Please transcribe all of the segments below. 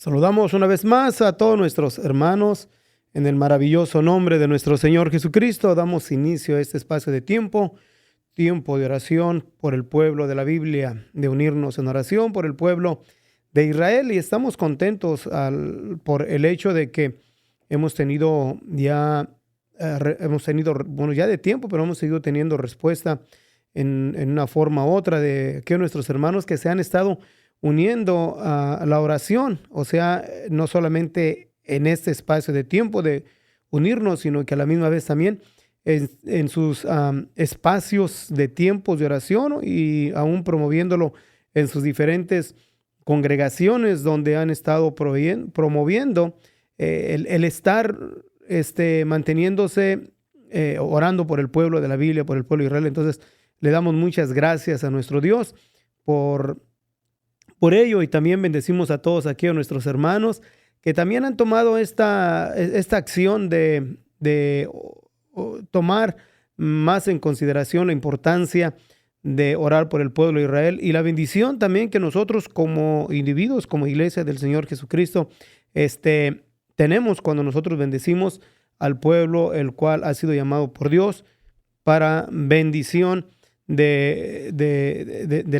Saludamos una vez más a todos nuestros hermanos en el maravilloso nombre de nuestro Señor Jesucristo. Damos inicio a este espacio de tiempo de oración por el pueblo de la Biblia, de unirnos en oración por el pueblo de Israel. Y estamos contentos por el hecho de que hemos tenido ya de tiempo, pero hemos seguido teniendo respuesta en una forma u otra de que nuestros hermanos que se han estado uniendo a la oración, o sea, no solamente en este espacio de tiempo de unirnos, sino que a la misma vez también en sus espacios de tiempos de oración, ¿no? Y aún promoviéndolo en sus diferentes congregaciones donde han estado promoviendo el estar manteniéndose orando por el pueblo de la Biblia, por el pueblo de Israel. Entonces, le damos muchas gracias a nuestro Dios por ello, y también bendecimos a todos aquí, a nuestros hermanos que también han tomado esta acción de tomar más en consideración la importancia de orar por el pueblo de Israel y la bendición también que nosotros como individuos, como iglesia del Señor Jesucristo, tenemos cuando nosotros bendecimos al pueblo el cual ha sido llamado por Dios para bendición de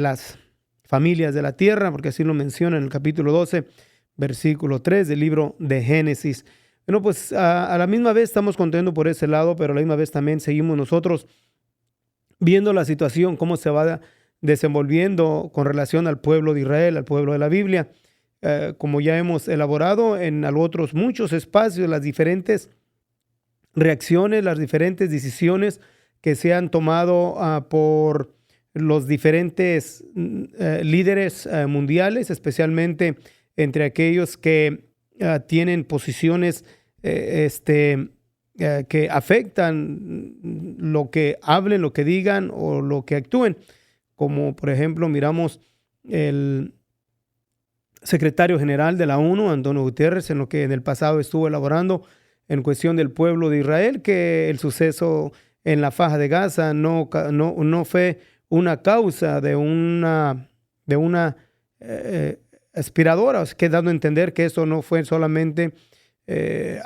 las familias de la tierra, porque así lo menciona en el capítulo 12, versículo 3 del libro de Génesis. Bueno, pues a la misma vez estamos contentos por ese lado, pero a la misma vez también seguimos nosotros viendo la situación, cómo se va desenvolviendo con relación al pueblo de Israel, al pueblo de la Biblia. Como ya hemos elaborado en otros muchos espacios, las diferentes reacciones, las diferentes decisiones que se han tomado por los diferentes líderes mundiales, especialmente entre aquellos que tienen posiciones que afectan lo que hablen, lo que digan o lo que actúen. Como por ejemplo miramos el secretario general de la ONU, Antonio Guterres, en lo que en el pasado estuvo elaborando en cuestión del pueblo de Israel, que el suceso en la Faja de Gaza no fue una causa de una aspiradora, que dando a entender que eso no fue solamente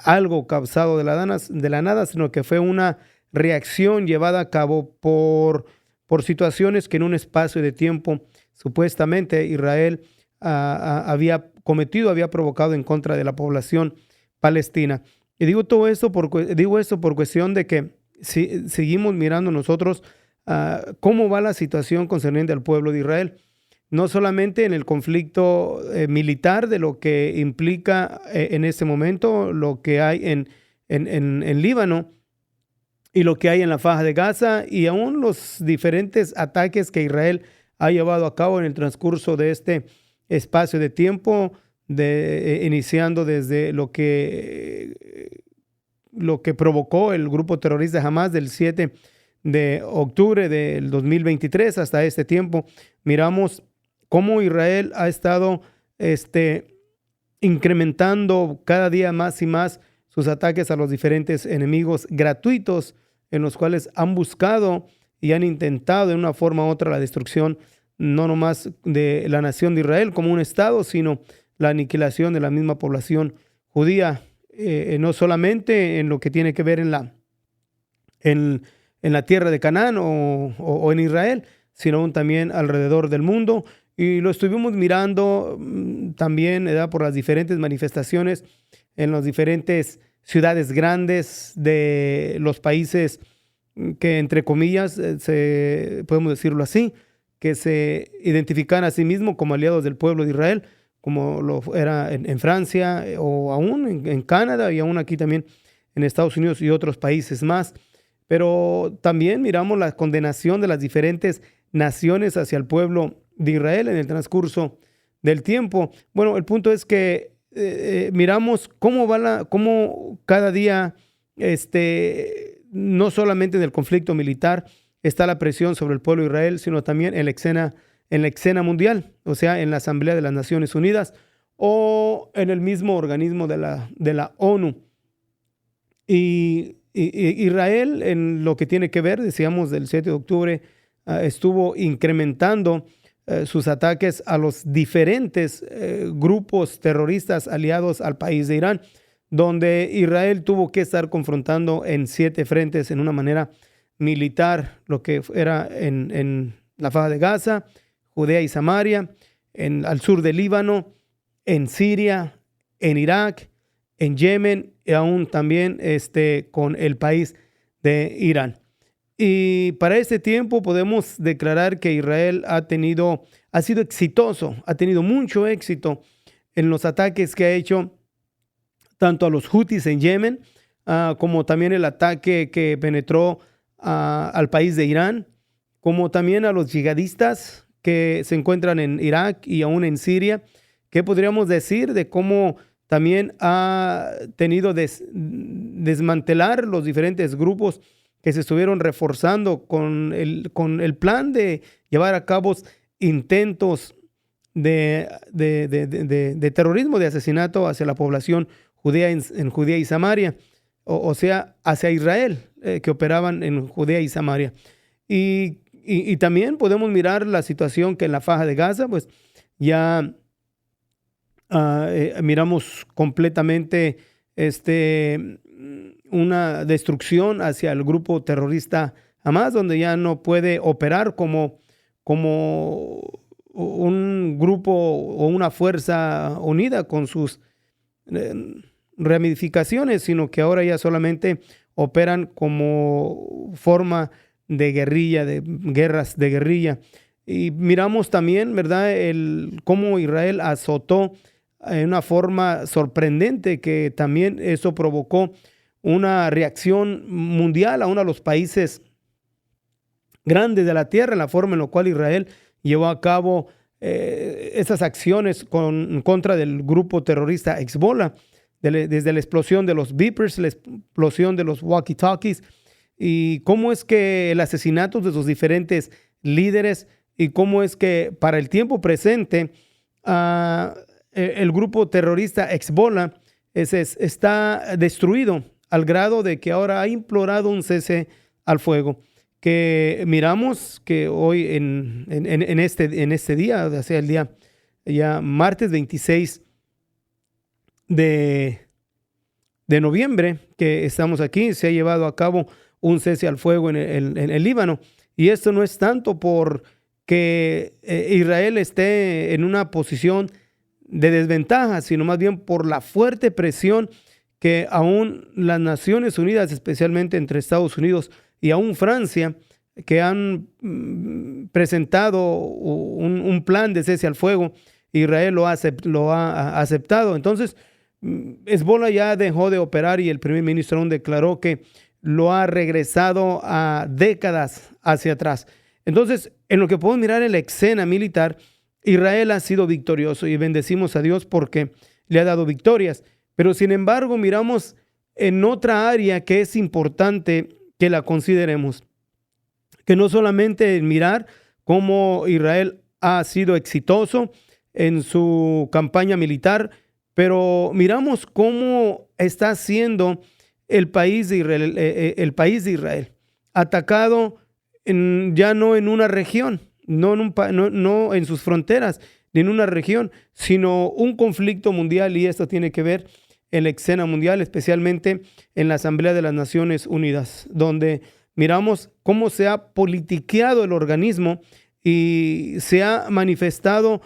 algo causado de la nada, sino que fue una reacción llevada a cabo por situaciones que en un espacio de tiempo supuestamente Israel había provocado en contra de la población palestina. Y digo esto por cuestión de que si seguimos mirando nosotros cómo va la situación concerniente al pueblo de Israel, no solamente en el conflicto militar de lo que implica en este momento lo que hay en Líbano y lo que hay en la Faja de Gaza, y aún los diferentes ataques que Israel ha llevado a cabo en el transcurso de este espacio de tiempo, iniciando desde lo que provocó el grupo terrorista Hamas del 7 de octubre del 2023 hasta este tiempo. Miramos cómo Israel ha estado incrementando cada día más y más sus ataques a los diferentes enemigos gratuitos, en los cuales han buscado y han intentado de una forma u otra la destrucción no nomás de la nación de Israel como un estado, sino la aniquilación de la misma población judía, no solamente en lo que tiene que ver en la tierra de Canaán o en Israel, sino aún también alrededor del mundo. Y lo estuvimos mirando también por las diferentes manifestaciones en las diferentes ciudades grandes de los países que, entre comillas, podemos decirlo así, que se identifican a sí mismos como aliados del pueblo de Israel, como lo era en Francia o aún en Canadá y aún aquí también en Estados Unidos y otros países más. Pero también miramos la condenación de las diferentes naciones hacia el pueblo de Israel en el transcurso del tiempo. Bueno, el punto es que miramos cómo cada día, no solamente en el conflicto militar, está la presión sobre el pueblo de Israel, sino también en la escena mundial, o sea, en la Asamblea de las Naciones Unidas o en el mismo organismo de la ONU. Y Israel, en lo que tiene que ver, decíamos, del 7 de octubre, estuvo incrementando sus ataques a los diferentes grupos terroristas aliados al país de Irán, donde Israel tuvo que estar confrontando en 7 frentes en una manera militar, lo que era en la Faja de Gaza, Judea y Samaria, al sur del Líbano, en Siria, en Irak, en Yemen y aún también con el país de Irán. Y para este tiempo podemos declarar que Israel ha sido exitoso, ha tenido mucho éxito en los ataques que ha hecho tanto a los Houthis en Yemen, como también el ataque que penetró al país de Irán, como también a los yihadistas que se encuentran en Irak y aún en Siria. ¿Qué podríamos decir de cómo también ha tenido desmantelar los diferentes grupos que se estuvieron reforzando con el plan de llevar a cabo intentos de terrorismo, de asesinato hacia la población judía en Judea y Samaria, o sea, hacia Israel, que operaban en Judea y Samaria. Y también podemos mirar la situación que en la Faja de Gaza, pues ya miramos completamente una destrucción hacia el grupo terrorista Hamas, donde ya no puede operar como un grupo o una fuerza unida con sus ramificaciones, sino que ahora ya solamente operan como forma de guerrilla, de guerras de guerrilla. Y miramos también, ¿verdad?, cómo Israel azotó en una forma sorprendente, que también eso provocó una reacción mundial a uno de los países grandes de la tierra, en la forma en la cual Israel llevó a cabo esas acciones en contra del grupo terrorista Hezbollah, desde la explosión de los beepers, la explosión de los walkie-talkies, y cómo es que el asesinato de sus diferentes líderes, y cómo es que para el tiempo presente el grupo terrorista Hezbollah está destruido, al grado de que ahora ha implorado un cese al fuego, que miramos que hoy en este día, o sea, el día ya martes 26 de noviembre, que estamos aquí, se ha llevado a cabo un cese al fuego en el Líbano. Y esto no es tanto porque Israel esté en una posición de desventaja, sino más bien por la fuerte presión que aún las Naciones Unidas, especialmente entre Estados Unidos y aún Francia, que han presentado un plan de cese al fuego, Israel lo ha aceptado. Entonces, Hezbollah ya dejó de operar y el primer ministro aún declaró que lo ha regresado a décadas hacia atrás. Entonces, en lo que podemos mirar en la escena militar, Israel ha sido victorioso y bendecimos a Dios porque le ha dado victorias. Pero sin embargo, miramos en otra área que es importante que la consideremos, que no solamente mirar cómo Israel ha sido exitoso en su campaña militar, pero miramos cómo está siendo el país de Israel atacado ya no en una región, no en sus fronteras, ni en una región, sino un conflicto mundial, y esto tiene que ver en la escena mundial, especialmente en la Asamblea de las Naciones Unidas, donde miramos cómo se ha politiqueado el organismo y se ha manifestado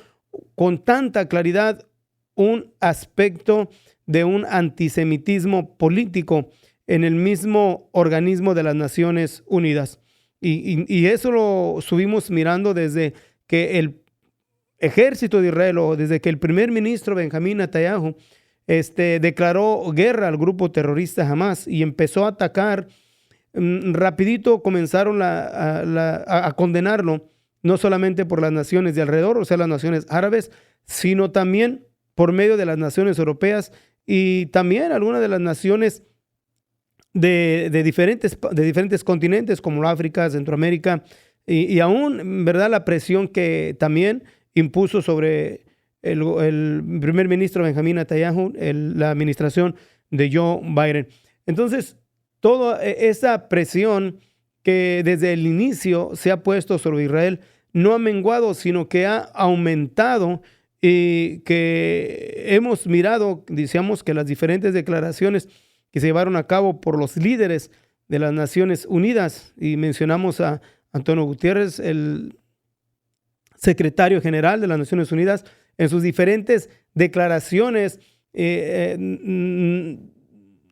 con tanta claridad un aspecto de un antisemitismo político en el mismo organismo de las Naciones Unidas. Y eso lo estuvimos mirando desde que el ejército de Israel, o desde que el primer ministro Benjamín Netanyahu declaró guerra al grupo terrorista Hamas y empezó a atacar. Rapidito comenzaron a condenarlo, no solamente por las naciones de alrededor, o sea, las naciones árabes, sino también por medio de las naciones europeas y también algunas de las naciones de diferentes continentes como África, Centroamérica, y aún, ¿verdad?, la presión que también impuso sobre el primer ministro Benjamín Netanyahu, la administración de Joe Biden. Entonces, toda esa presión que desde el inicio se ha puesto sobre Israel no ha menguado, sino que ha aumentado, y que hemos mirado, decíamos que las diferentes declaraciones que se llevaron a cabo por los líderes de las Naciones Unidas, y mencionamos a Antonio Guterres, el secretario general de las Naciones Unidas, en sus diferentes declaraciones,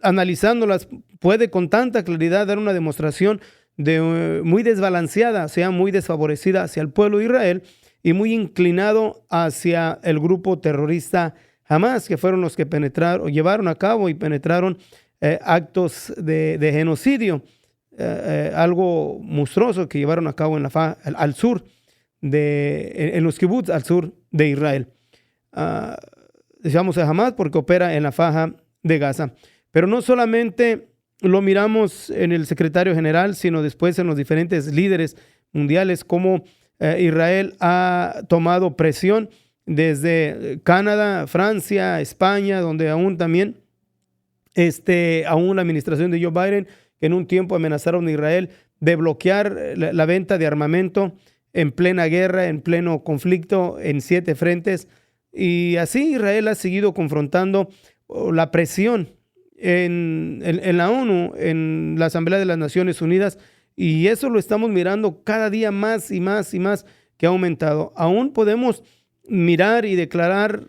analizándolas, puede con tanta claridad dar una demostración de muy desbalanceada, o sea, muy desfavorecida hacia el pueblo de Israel y muy inclinado hacia el grupo terrorista Hamas, que fueron los que penetraron, o llevaron a cabo y penetraron actos de genocidio, algo monstruoso que llevaron a cabo en al sur, en los kibbutz al sur de Israel. Decíamos a Hamas porque opera en la faja de Gaza. Pero no solamente lo miramos en el secretario general, sino después en los diferentes líderes mundiales, como Israel ha tomado presión desde Canadá, Francia, España, donde aún también aún la administración de Joe Biden, que en un tiempo amenazaron a Israel de bloquear la venta de armamento en plena guerra, en pleno conflicto, en 7 frentes. Y así Israel ha seguido confrontando la presión en la ONU, en la Asamblea de las Naciones Unidas, y eso lo estamos mirando cada día más y más y más, que ha aumentado. Aún podemos mirar y declarar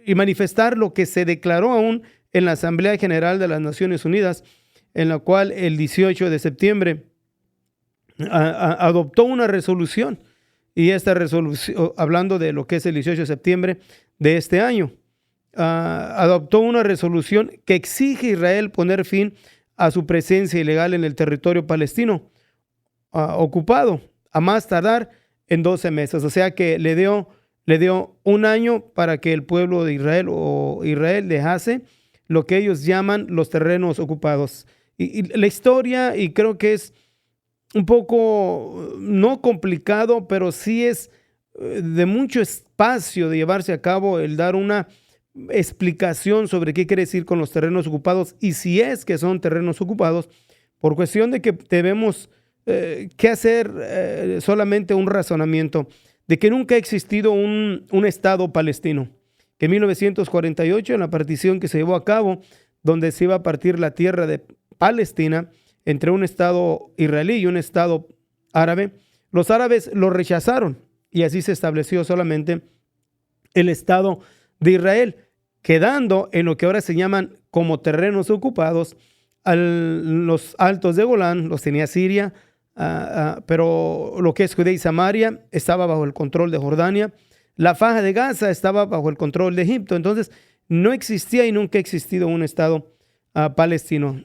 y manifestar lo que se declaró aún en la Asamblea General de las Naciones Unidas, en la cual el 18 de septiembre adoptó una resolución, y esta resolución, hablando de lo que es el 18 de septiembre de este año, adoptó una resolución que exige a Israel poner fin a su presencia ilegal en el territorio palestino ocupado, a más tardar en 12 meses. O sea que le dio un año para que el pueblo de Israel o Israel dejase lo que ellos llaman los terrenos ocupados. Y la historia, y creo que es un poco, no complicado, pero sí es de mucho espacio de llevarse a cabo el dar una explicación sobre qué quiere decir con los terrenos ocupados, y si es que son terrenos ocupados, por cuestión de que debemos que hacer solamente un razonamiento de que nunca ha existido un Estado palestino, que en 1948, en la partición que se llevó a cabo, donde se iba a partir la tierra de Palestina entre un Estado israelí y un Estado árabe, los árabes lo rechazaron, y así se estableció solamente el Estado de Israel, quedando en lo que ahora se llaman como terrenos ocupados los altos de Golán, los tenía Siria, pero lo que es Judea y Samaria estaba bajo el control de Jordania, la faja de Gaza estaba bajo el control de Egipto. Entonces no existía y nunca ha existido un Estado palestino.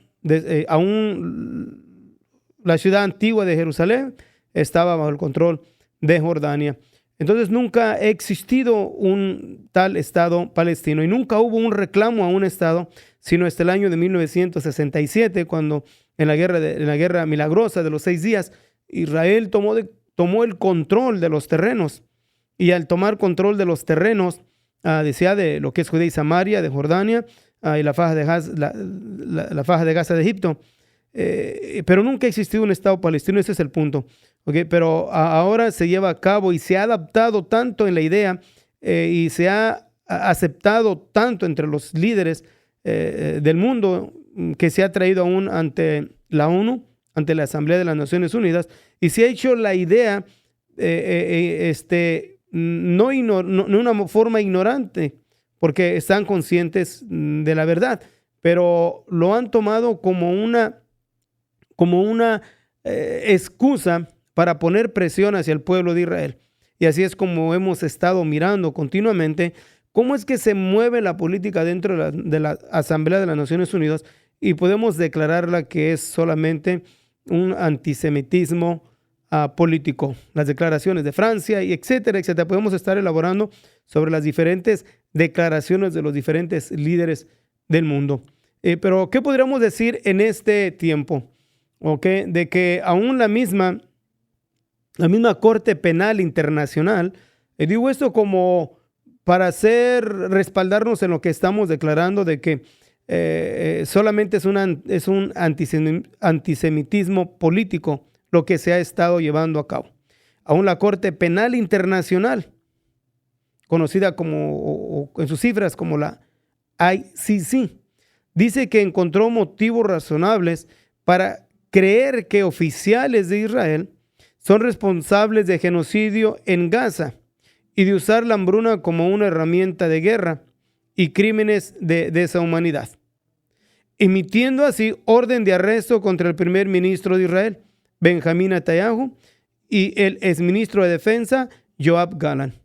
Aún la ciudad antigua de Jerusalén estaba bajo el control de Jordania. Entonces nunca ha existido un tal Estado palestino, y nunca hubo un reclamo a un Estado, sino hasta el año de 1967, cuando en la guerra milagrosa de los 6 días, Israel tomó el control de los terrenos, y al tomar control de los terrenos, decía de lo que es Judea y Samaria, de Jordania, y la faja de Gaza de Egipto, pero nunca ha existido un Estado palestino. Ese es el punto. Okay, pero ahora se lleva a cabo y se ha adaptado tanto en la idea y se ha aceptado tanto entre los líderes del mundo, que se ha traído aún ante la ONU, ante la Asamblea de las Naciones Unidas, y se ha hecho la idea no de una forma ignorante, porque están conscientes de la verdad, pero lo han tomado como una excusa para poner presión hacia el pueblo de Israel. Y así es como hemos estado mirando continuamente cómo es que se mueve la política dentro de la Asamblea de las Naciones Unidas, y podemos declararla que es solamente un antisemitismo político. Las declaraciones de Francia, y etcétera, etcétera. Podemos estar elaborando sobre las diferentes declaraciones de los diferentes líderes del mundo. Pero, ¿qué podríamos decir en este tiempo? Okay, de que aún la misma Corte Penal Internacional, digo esto como para respaldarnos en lo que estamos declarando, de que solamente es un antisemitismo político lo que se ha estado llevando a cabo. Aún la Corte Penal Internacional, conocida como, o en sus cifras como la ICC, dice que encontró motivos razonables para creer que oficiales de Israel son responsables de genocidio en Gaza y de usar la hambruna como una herramienta de guerra y crímenes de deshumanidad, emitiendo así orden de arresto contra el primer ministro de Israel, Benjamín Netanyahu, y el exministro de Defensa, Yoav Gallant.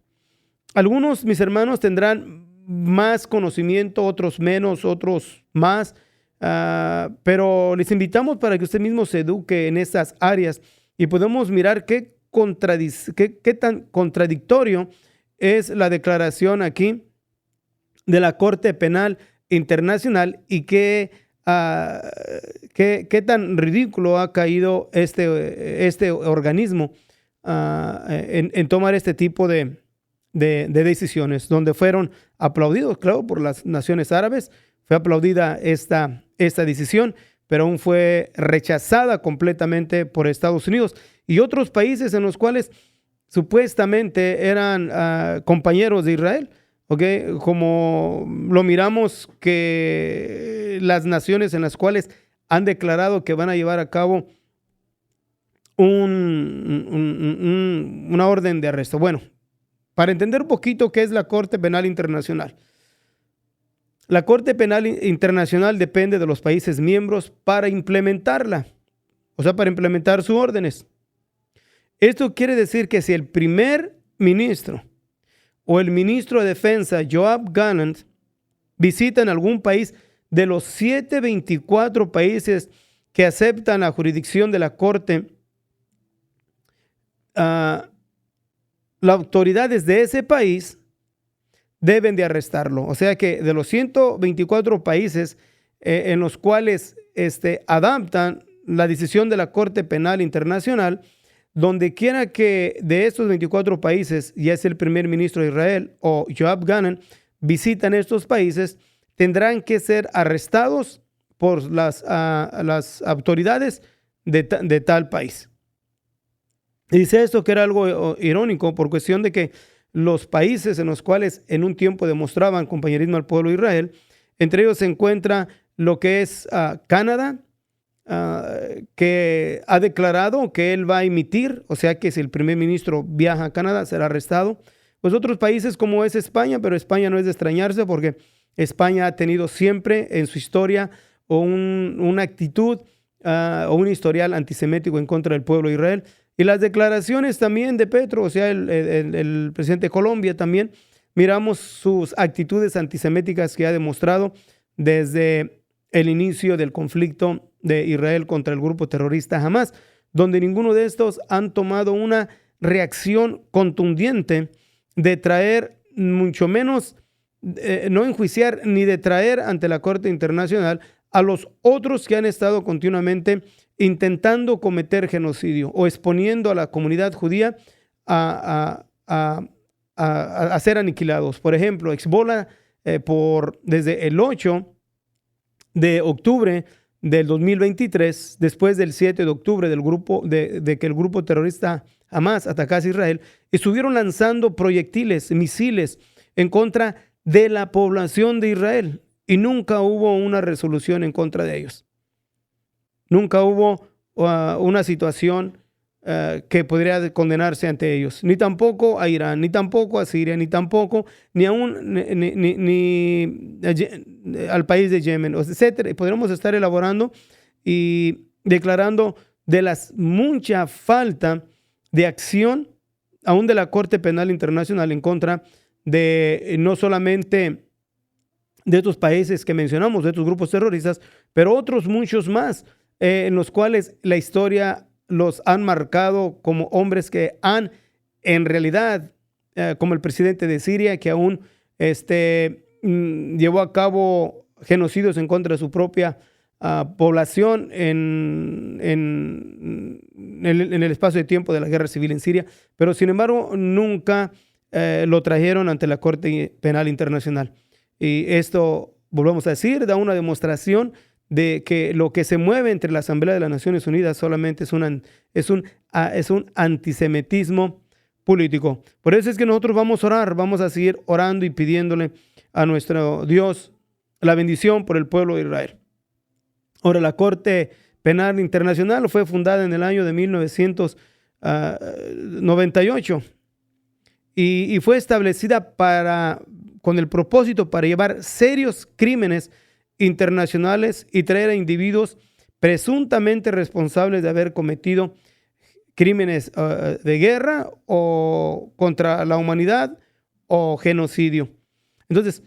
Algunos, mis hermanos, tendrán más conocimiento, otros menos, otros más, pero les invitamos para que usted mismo se eduque en estas áreas y podemos mirar qué tan contradictorio es la declaración aquí de la Corte Penal Internacional y qué tan ridículo ha caído este organismo en tomar este tipo de decisiones, donde fueron aplaudidos, claro, por las naciones árabes. Fue aplaudida esta decisión, pero aún fue rechazada completamente por Estados Unidos y otros países en los cuales supuestamente eran compañeros de Israel. Okay, como lo miramos que las naciones en las cuales han declarado que van a llevar a cabo una orden de arresto. Bueno, para entender un poquito qué es la Corte Penal Internacional. La Corte Penal Internacional depende de los países miembros para implementarla, o sea, para implementar sus órdenes. Esto quiere decir que si el primer ministro o el ministro de Defensa, Yoav Gallant, visitan algún país de los 724 países que aceptan la jurisdicción de la Corte, las autoridades de ese país deben de arrestarlo. O sea que de los 124 países en los cuales adaptan la decisión de la Corte Penal Internacional, donde quiera que de estos 24 países, ya es el primer ministro de Israel o Yoav Gallant, visitan estos países, tendrán que ser arrestados por las autoridades de tal país. Y dice esto que era algo irónico por cuestión de que los países en los cuales en un tiempo demostraban compañerismo al pueblo de Israel, entre ellos se encuentra lo que es Canadá, que ha declarado que él va a emitir, o sea que si el primer ministro viaja a Canadá será arrestado. Pues otros países como es España, pero España no es de extrañarse porque España ha tenido siempre en su historia una actitud o un historial antisemético en contra del pueblo de Israel. Y las declaraciones también de Petro, o sea, el presidente de Colombia también, miramos sus actitudes antiseméticas que ha demostrado desde el inicio del conflicto de Israel contra el grupo terrorista Hamas, donde ninguno de estos han tomado una reacción contundente de traer, mucho menos, no enjuiciar ni de traer ante la Corte Internacional a los otros que han estado continuamente intentando cometer genocidio o exponiendo a la comunidad judía a ser aniquilados. Por ejemplo, Hezbollah, desde el 8 de octubre del 2023, después del 7 de octubre de que el grupo terrorista Hamas atacase a Israel, estuvieron lanzando proyectiles, misiles en contra de la población de Israel y nunca hubo una resolución en contra de ellos. Nunca hubo una situación que podría condenarse ante ellos, ni tampoco a Irán, ni tampoco a Siria, ni tampoco ni al país de Yemen, etcétera. Podríamos estar elaborando y declarando de las mucha falta de acción aún de la Corte Penal Internacional en contra de no solamente de estos países que mencionamos, de estos grupos terroristas, pero otros muchos más en los cuales la historia los han marcado como hombres que han, en realidad, como el presidente de Siria, que aún llevó a cabo genocidios en contra de su propia población en el espacio de tiempo de la guerra civil en Siria, pero sin embargo nunca lo trajeron ante la Corte Penal Internacional. Y esto, volvemos a decir, da una demostración de que lo que se mueve entre la Asamblea de las Naciones Unidas solamente es un antisemitismo político. Por eso es que nosotros vamos a orar, vamos a seguir orando y pidiéndole a nuestro Dios la bendición por el pueblo de Israel. Ahora, la Corte Penal Internacional fue fundada en el año de 1998 y fue establecida con el propósito para llevar serios crímenes internacionales y traer a individuos presuntamente responsables de haber cometido crímenes de guerra o contra la humanidad o genocidio. Entonces,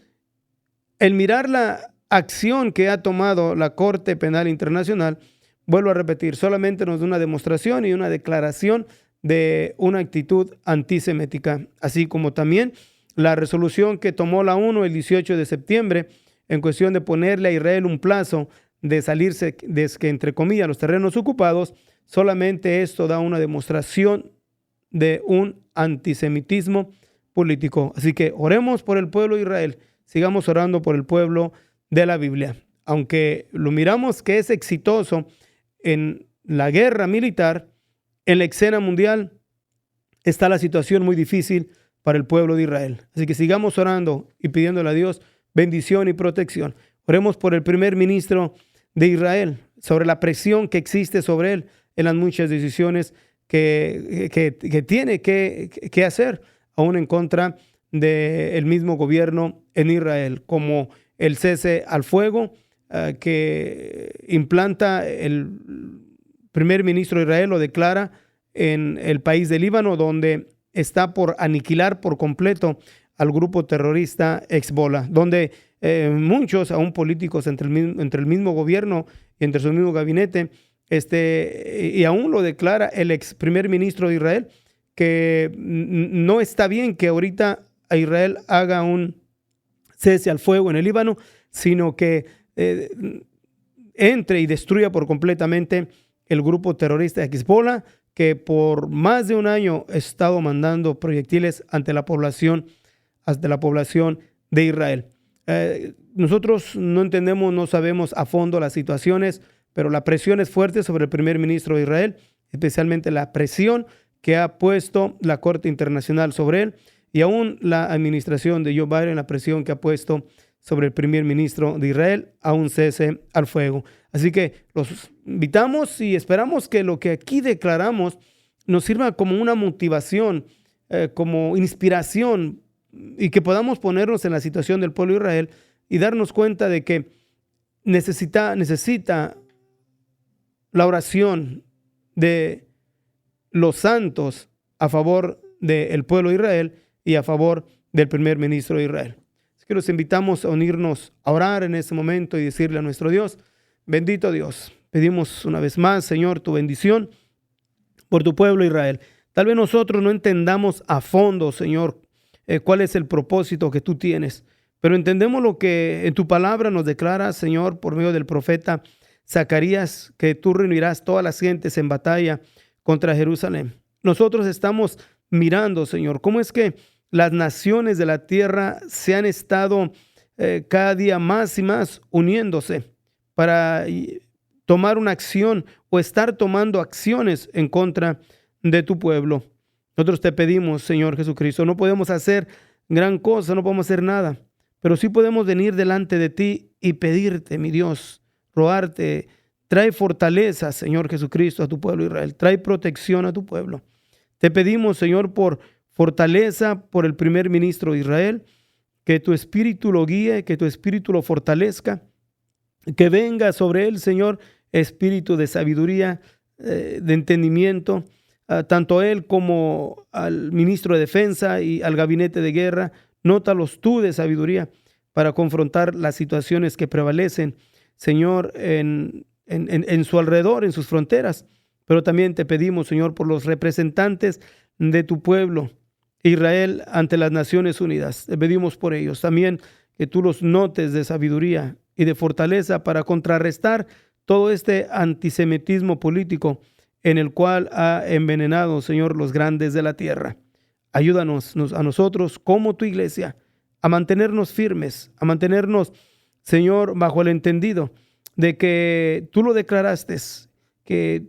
el mirar la acción que ha tomado la Corte Penal Internacional, vuelvo a repetir, solamente nos da una demostración y una declaración de una actitud antisemética, así como también la resolución que tomó la ONU el 18 de septiembre en cuestión de ponerle a Israel un plazo de salirse de, entre comillas, los terrenos ocupados. Solamente esto da una demostración de un antisemitismo político. Así que oremos por el pueblo de Israel, sigamos orando por el pueblo de la Biblia. Aunque lo miramos que es exitoso en la guerra militar, en la escena mundial está la situación muy difícil para el pueblo de Israel. Así que sigamos orando y pidiéndole a Dios bendición y protección. Oremos por el primer ministro de Israel, sobre la presión que existe sobre él en las muchas decisiones que tiene que hacer, aún en contra del mismo gobierno en Israel, como el cese al fuego que implanta el primer ministro de Israel, lo declara en el país de Líbano, donde está por aniquilar por completo al grupo terrorista Hezbollah, donde muchos, aún políticos entre el mismo gobierno y entre su mismo gabinete, y aún lo declara el ex primer ministro de Israel, que no está bien que ahorita a Israel haga un cese al fuego en el Líbano, sino que entre y destruya por completamente el grupo terrorista Hezbollah, que por más de un año ha estado mandando proyectiles ante la población de Israel. Nosotros no entendemos, no sabemos a fondo las situaciones, pero la presión es fuerte sobre el primer ministro de Israel, especialmente la presión que ha puesto la Corte Internacional sobre él y aún la administración de Joe Biden, la presión que ha puesto sobre el primer ministro de Israel a un cese al fuego. Así que los invitamos y esperamos que lo que aquí declaramos nos sirva como una motivación, como inspiración, y que podamos ponernos en la situación del pueblo de Israel y darnos cuenta de que necesita la oración de los santos a favor del pueblo de Israel y a favor del primer ministro de Israel. Así que los invitamos a unirnos a orar en este momento y decirle a nuestro Dios: bendito Dios, pedimos una vez más, Señor, tu bendición por tu pueblo Israel. Tal vez nosotros no entendamos a fondo, Señor, cuál es el propósito que tú tienes, pero entendemos lo que en tu palabra nos declara, Señor, por medio del profeta Zacarías, que tú reunirás todas las gentes en batalla contra Jerusalén. Nosotros estamos mirando, Señor, cómo es que las naciones de la tierra se han estado cada día más y más uniéndose para tomar una acción o estar tomando acciones en contra de tu pueblo. Nosotros te pedimos, Señor Jesucristo, no podemos hacer gran cosa, no podemos hacer nada, pero sí podemos venir delante de ti y pedirte, mi Dios, rogarte, trae fortaleza, Señor Jesucristo, a tu pueblo Israel, trae protección a tu pueblo. Te pedimos, Señor, por fortaleza por el primer ministro de Israel, que tu espíritu lo guíe, que tu espíritu lo fortalezca, que venga sobre él, Señor, espíritu de sabiduría, de entendimiento, tanto a él como al ministro de Defensa y al gabinete de guerra. Nótalos tú de sabiduría para confrontar las situaciones que prevalecen, Señor, en su alrededor, en sus fronteras. Pero también te pedimos, Señor, por los representantes de tu pueblo Israel ante las Naciones Unidas. Te pedimos por ellos también que tú los notes de sabiduría y de fortaleza para contrarrestar todo este antisemitismo político en el cual ha envenenado, Señor, los grandes de la tierra. Ayúdanos a nosotros como tu iglesia a mantenernos firmes, a mantenernos, Señor, bajo el entendido de que tú lo declaraste, que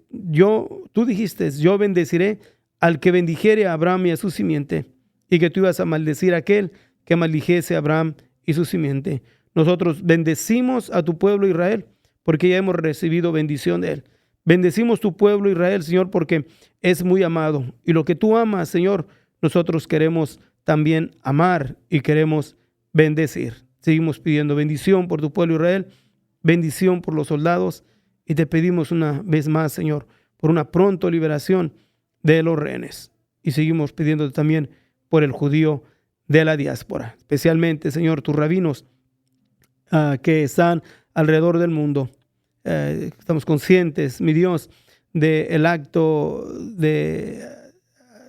tú dijiste, yo bendeciré al que bendijere a Abraham y a su simiente, y que tú ibas a maldecir a aquel que maldijese a Abraham y su simiente. Nosotros bendecimos a tu pueblo Israel, porque ya hemos recibido bendición de él. Bendecimos tu pueblo Israel, Señor, porque es muy amado. Y lo que tú amas, Señor, nosotros queremos también amar y queremos bendecir. Seguimos pidiendo bendición por tu pueblo Israel, bendición por los soldados, y te pedimos una vez más, Señor, por una pronta liberación de los rehenes. Y seguimos pidiendo también por el judío de la diáspora, especialmente, Señor, tus rabinos que están alrededor del mundo. Estamos conscientes, mi Dios, del acto de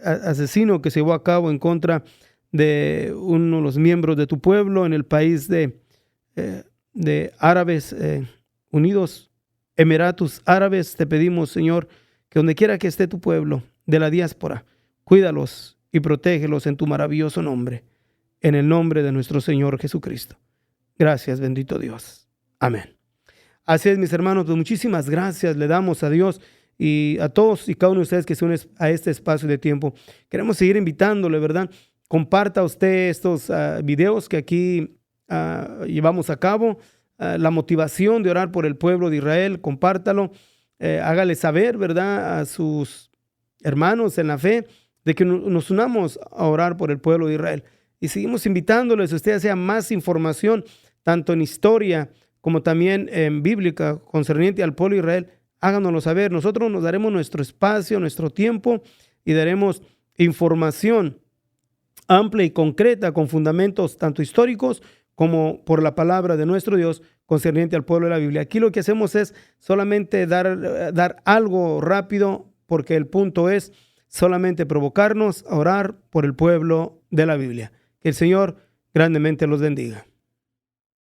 asesino que se llevó a cabo en contra de uno de los miembros de tu pueblo en el país de Árabes Unidos, Emiratos Árabes. Te pedimos, Señor, que donde quiera que esté tu pueblo de la diáspora, cuídalos y protégelos en tu maravilloso nombre, en el nombre de nuestro Señor Jesucristo. Gracias, bendito Dios. Amén. Así es, mis hermanos, pues muchísimas gracias le damos a Dios y a todos y cada uno de ustedes que se unen a este espacio de tiempo. Queremos seguir invitándole, ¿verdad? Comparta usted estos videos que aquí llevamos a cabo. La motivación de orar por el pueblo de Israel, compártalo. Hágale saber, ¿verdad?, a sus hermanos en la fe de que nos unamos a orar por el pueblo de Israel. Y seguimos invitándoles, si usted desea más información, tanto en historia como también en bíblica, concerniente al pueblo de Israel, háganoslo saber. Nosotros nos daremos nuestro espacio, nuestro tiempo y daremos información amplia y concreta con fundamentos tanto históricos como por la palabra de nuestro Dios concerniente al pueblo de la Biblia. Aquí lo que hacemos es solamente dar algo rápido, porque el punto es solamente provocarnos a orar por el pueblo de la Biblia. Que el Señor grandemente los bendiga.